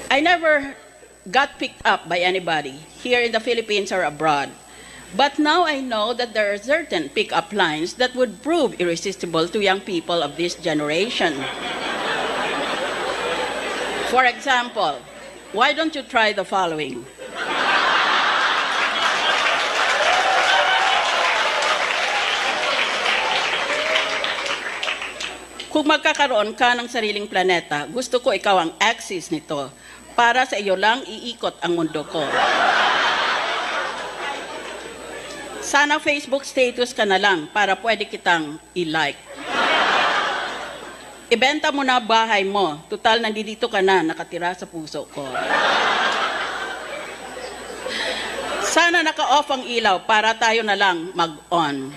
I never got picked up by anybody here in the Philippines or abroad. But now I know that there are certain pick-up lines that would prove irresistible to young people of this generation. For example, why don't you try the following? Kung magkakaroon ka ng sariling planeta, gusto ko ikaw ang axis nito. Para sa iyo lang iikot ang mundo ko. Sana Facebook status ka na lang para pwede kitang i-like. Ibenta mo na bahay mo. Tutal, nandito ka na, nakatira sa puso ko. Sana naka-off ang ilaw para tayo na lang mag-on.